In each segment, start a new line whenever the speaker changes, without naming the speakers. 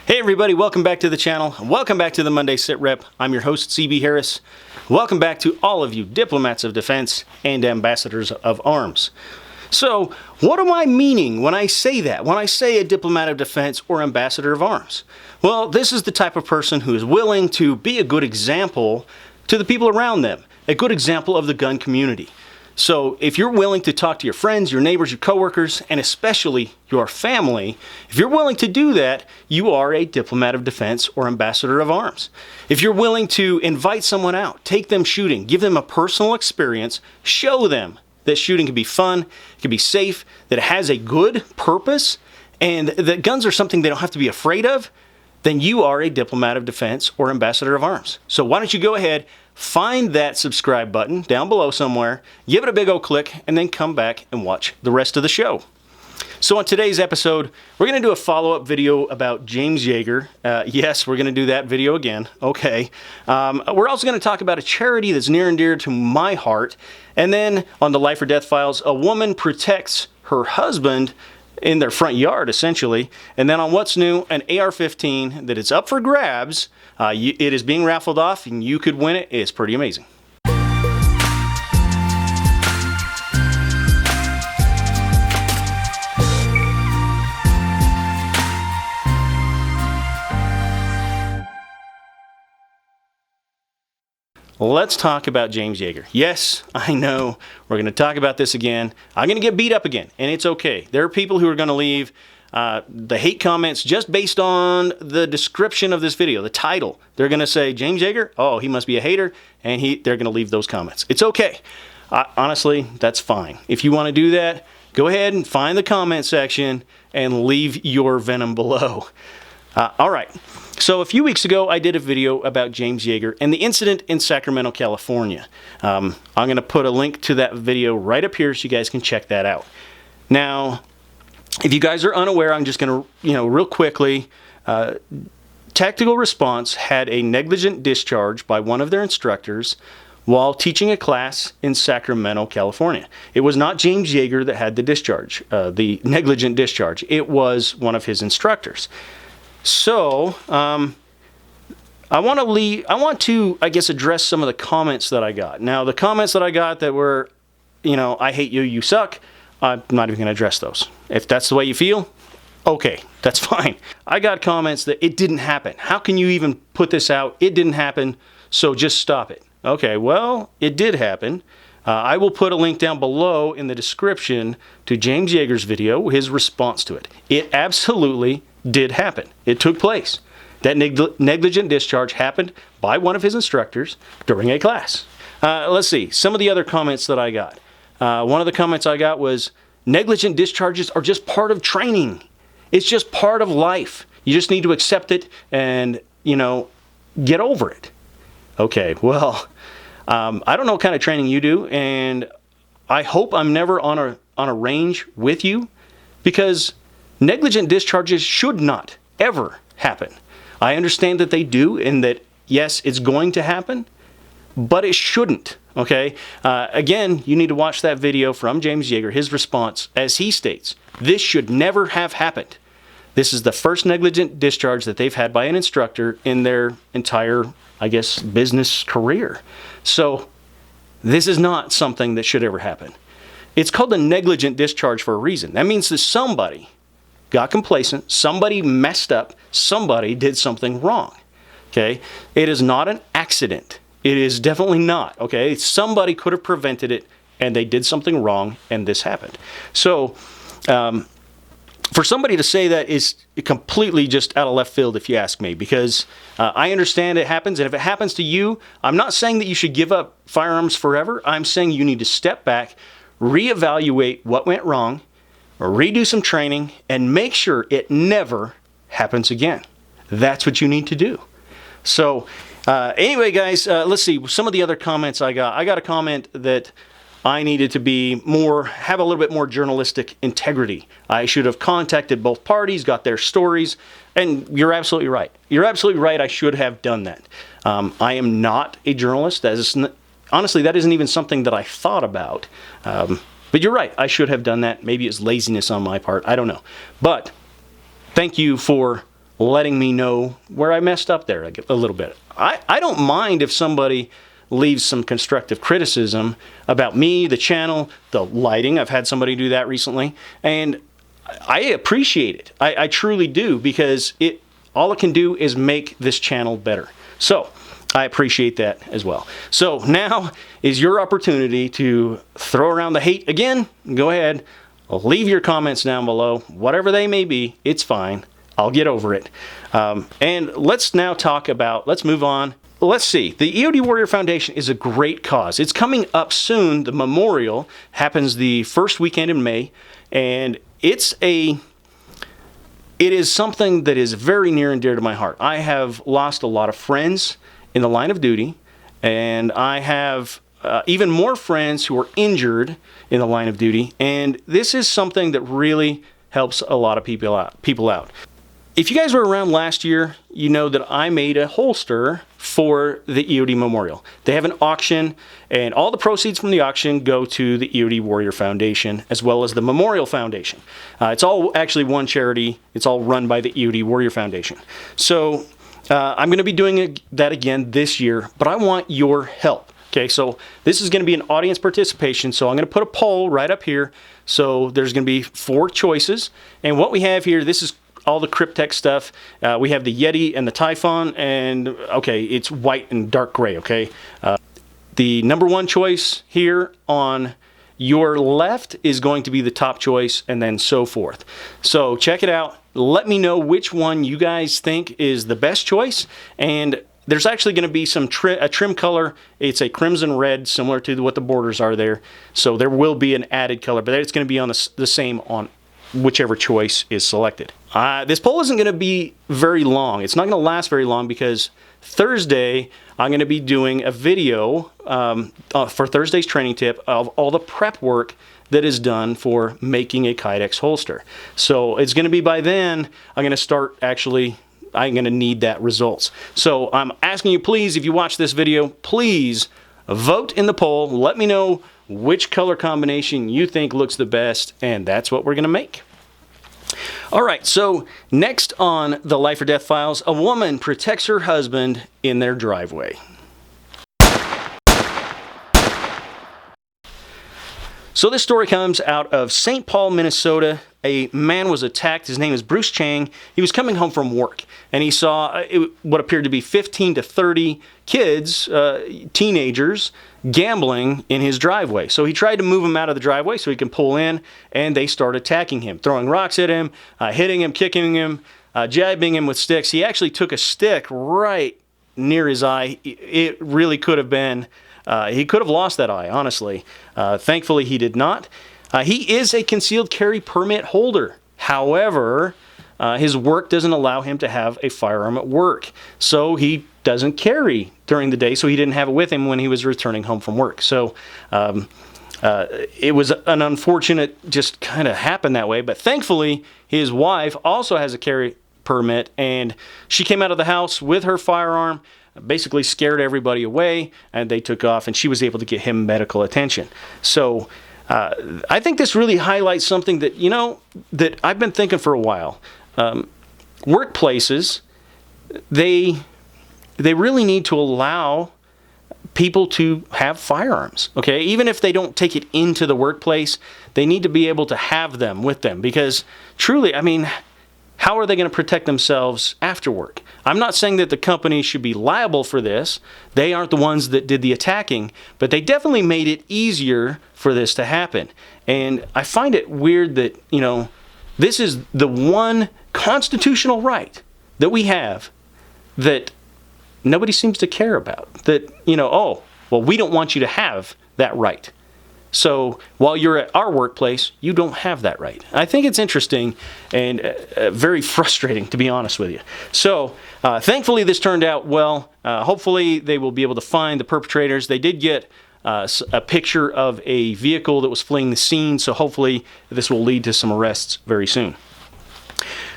Hey everybody, welcome back to the channel. Welcome back to the Monday SITREP. I'm your host, CB Harris. Welcome back to all of you diplomats of defense and ambassadors of arms. So, what am I meaning when I say that? When I say a diplomat of defense or ambassador of arms? Well, this is the type of person who is willing to be a good example to the people around them, a good example of the gun community. So if you're willing to talk to your friends, your neighbors, your coworkers, and especially your family, if you're willing to do that, you are a diplomat of defense or ambassador of arms. If you're willing to invite someone out, take them shooting, give them a personal experience, show them that shooting can be fun, it can be safe, that it has a good purpose, and that guns are something they don't have to be afraid of, then you are a diplomat of defense or ambassador of arms. So why don't you go ahead, find that subscribe button down below somewhere, give it a big old click, and then come back and watch the rest of the show. So on today's episode, we're going to do a follow-up video about James Yeager. Yes, we're going to do that video again. Okay. We're also going to talk about a charity that's near and dear to my heart. And then on the Life or Death Files, a woman protects her husband in their front yard, essentially. And then on What's New, an AR-15 that is up for grabs. It is being raffled off, and you could win it. It's pretty amazing. Let's talk about James Yeager. Yes, I know we're going to talk about this again. I'm going to get beat up again, and it's okay. There are people who are going to leave the hate comments just based on the description of this video, the title. They're going to say, James Yeager, oh, he must be a hater, and they're going to leave those comments. It's okay. Honestly, that's fine. If you want to do that, go ahead and find the comment section and leave your venom below. All right. So a few weeks ago, I did a video about James Yeager and the incident in Sacramento, California. I'm going to put a link to that video right up here so you guys can check that out. Now, if you guys are unaware, I'm just going to, real quickly, Tactical Response had a negligent discharge by one of their instructors while teaching a class in Sacramento, California. It was not James Yeager that had the discharge, the negligent discharge. It was one of his instructors. So, I want to, I guess, address some of the comments that I got. Now, the comments that I got that were, I hate you, you suck, I'm not even going to address those. If that's the way you feel, okay, that's fine. I got comments that it didn't happen. How can you even put this out? It didn't happen, so just stop it. Okay, well, it did happen. I will put a link down below in the description to James Yeager's video, his response to it. It absolutely did happen. It took place. That negligent discharge happened by one of his instructors during a class. Let's see, some of the other comments that I got. One of the comments I got was, negligent discharges are just part of training. It's just part of life. You just need to accept it and, get over it. Okay, well, I don't know what kind of training you do, and I hope I'm never on a range with you, because negligent discharges should not ever happen. I understand that they do, and that, yes, it's going to happen, but it shouldn't, okay? Again, you need to watch that video from James Yeager, his response, as he states, this should never have happened. This is the first negligent discharge that they've had by an instructor in their entire, I guess, business career. So this is not something that should ever happen. It's called a negligent discharge for a reason. That means that somebody got complacent, somebody messed up, somebody did something wrong, okay? It is not an accident. It is definitely not, okay? Somebody could have prevented it, and they did something wrong, and this happened. So, for somebody to say that is completely just out of left field, if you ask me, because I understand it happens, and if it happens to you, I'm not saying that you should give up firearms forever. I'm saying you need to step back, reevaluate what went wrong, redo some training, and make sure it never happens again. That's what you need to do. So, anyway, guys, let's see. Some of the other comments I got. I got a comment that I needed to have a little bit more journalistic integrity. I should have contacted both parties, got their stories, and you're absolutely right. You're absolutely right. I should have done that. I am not a journalist. Honestly, that isn't even something that I thought about. But you're right, I should have done that. Maybe it's laziness on my part, I don't know. But thank you for letting me know where I messed up there a little bit. I don't mind if somebody leaves some constructive criticism about me, the channel, the lighting. I've had somebody do that recently, and I appreciate it. I truly do, because all it can do is make this channel better. So I appreciate that as well. So now is your opportunity to throw around the hate again. Go ahead, leave your comments down below, whatever they may be. It's fine. I'll get over it. And let's now let's move on. Let's see. The EOD Warrior Foundation is a great cause. It's coming up soon. The memorial happens the first weekend in May, and it is something that is very near and dear to my heart. I have lost a lot of friends in the line of duty, and I have even more friends who are injured in the line of duty, and this is something that really helps a lot of people out. If you guys were around last year, you know that I made a holster for the EOD Memorial. They have an auction, and all the proceeds from the auction go to the EOD Warrior Foundation, as well as the Memorial Foundation. It's all actually one charity. It's all run by the EOD Warrior Foundation. So I'm going to be doing that again this year, but I want your help. Okay, so this is going to be an audience participation, so I'm going to put a poll right up here. So there's going to be 4 choices, and what we have here, this is all the Cryptek stuff. We have the Yeti and the Typhon, and okay, it's white and dark gray, okay? The number 1 choice here on your left is going to be the top choice, and then so forth. So check it out. Let me know which one you guys think is the best choice, and there's actually going to be a trim color. It's a crimson red, similar to what the borders are there. So there will be an added color, but it's going to be on the same on whichever choice is selected. This poll isn't going to be very long. It's not going to last very long, because Thursday I'm going to be doing a video for Thursday's training tip of all the prep work that is done for making a Kydex holster. So it's going to be by then I'm going to need that results. So I'm asking you, please, if you watch this video, please vote in the poll. Let me know which color combination you think looks the best, and that's what we're going to make. All right, so next on the Life or Death Files, a woman protects her husband in their driveway. So this story comes out of St. Paul, Minnesota. A man was attacked. His name is Bruce Chang. He was coming home from work, and he saw what appeared to be 15 to 30 kids, teenagers, gambling in his driveway. So he tried to move them out of the driveway so he can pull in, and they started attacking him, throwing rocks at him, hitting him, kicking him, jabbing him with sticks. He actually took a stick right near his eye. It really could have been, he could have lost that eye, honestly. Thankfully, he did not. He is a concealed carry permit holder. However, his work doesn't allow him to have a firearm at work. So he doesn't carry during the day, so he didn't have it with him when he was returning home from work. So it was an unfortunate, just kind of happened that way. But thankfully, his wife also has a carry permit, and she came out of the house with her firearm, basically scared everybody away, and they took off, and she was able to get him medical attention. So I think this really highlights something that, that I've been thinking for a while. Workplaces, they really need to allow people to have firearms, okay? Even if they don't take it into the workplace, they need to be able to have them with them, because truly, I mean, how are they going to protect themselves after work? I'm not saying that the company should be liable for this. They aren't the ones that did the attacking, but they definitely made it easier for this to happen. And I find it weird that, this is the one constitutional right that we have that nobody seems to care about. That, oh, well, we don't want you to have that right. So while you're at our workplace, you don't have that right. I think it's interesting and very frustrating, to be honest with you. So thankfully this turned out well. Hopefully they will be able to find the perpetrators. They did get a picture of a vehicle that was fleeing the scene, so hopefully this will lead to some arrests very soon.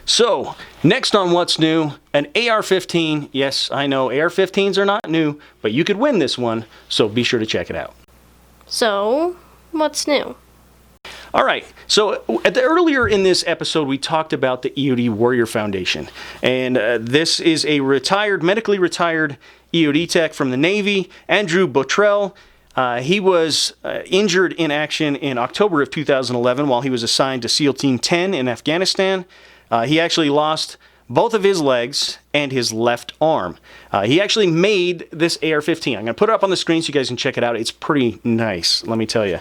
So next on What's New, an AR-15. Yes, I know AR-15s are not new, but you could win this one, so be sure to check it out.
So, what's new?
All right, so earlier in this episode, we talked about the EOD Warrior Foundation. And this is a medically retired EOD tech from the Navy, Andrew Botrell. He was injured in action in October of 2011 while he was assigned to SEAL Team 10 in Afghanistan. He actually lost both of his legs and his left arm. He actually made this AR-15. I'm going to put it up on the screen so you guys can check it out. It's pretty nice, let me tell you.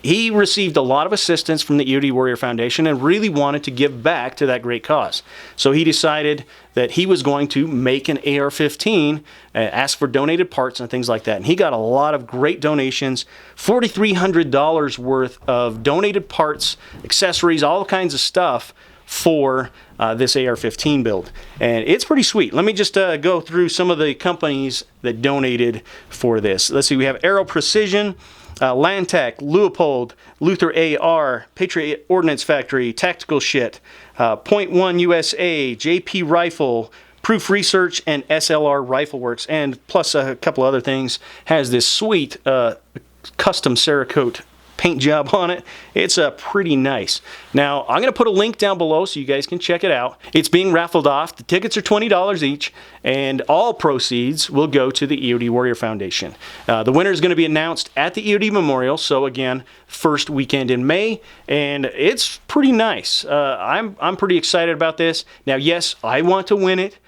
He received a lot of assistance from the EOD Warrior Foundation and really wanted to give back to that great cause. So he decided that he was going to make an AR-15, ask for donated parts and things like that. And he got a lot of great donations, $4,300 worth of donated parts, accessories, all kinds of stuff for this AR-15 build. And it's pretty sweet. Let me just go through some of the companies that donated for this. Let's see, we have Aero Precision, Landtech, Leupold, Luther AR, Patriot Ordnance Factory, Tactical Shit, Point One USA, JP Rifle, Proof Research, and SLR Rifle Works, and plus a couple other things. Has this sweet custom Cerakote paint job on it. It's pretty nice. Now, I'm going to put a link down below so you guys can check it out. It's being raffled off. The tickets are $20 each, and all proceeds will go to the EOD Warrior Foundation. The winner is going to be announced at the EOD Memorial, so again, first weekend in May, and it's pretty nice. I'm pretty excited about this. Now, yes, I want to win it,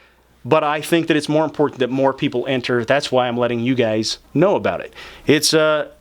but I think that it's more important that more people enter. That's why I'm letting you guys know about it.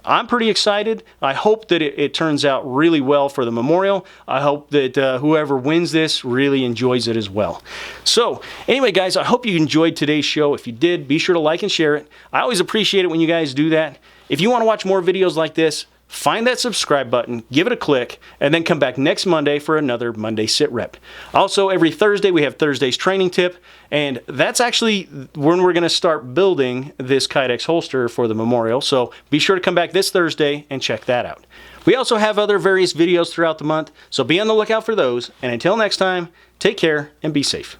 I'm pretty excited. I hope that it turns out really well for the memorial. I hope that whoever wins this really enjoys it as well. So anyway, guys, I hope you enjoyed today's show. If you did, be sure to like and share it. I always appreciate it when you guys do that. If you want to watch more videos like this, find that subscribe button, give it a click, and then come back next Monday for another Monday Sit Rep. Also, every Thursday we have Thursday's training tip, and that's actually when we're going to start building this Kydex holster for the memorial, so be sure to come back this Thursday and check that out. We also have other various videos throughout the month, so be on the lookout for those, and until next time, take care and be safe.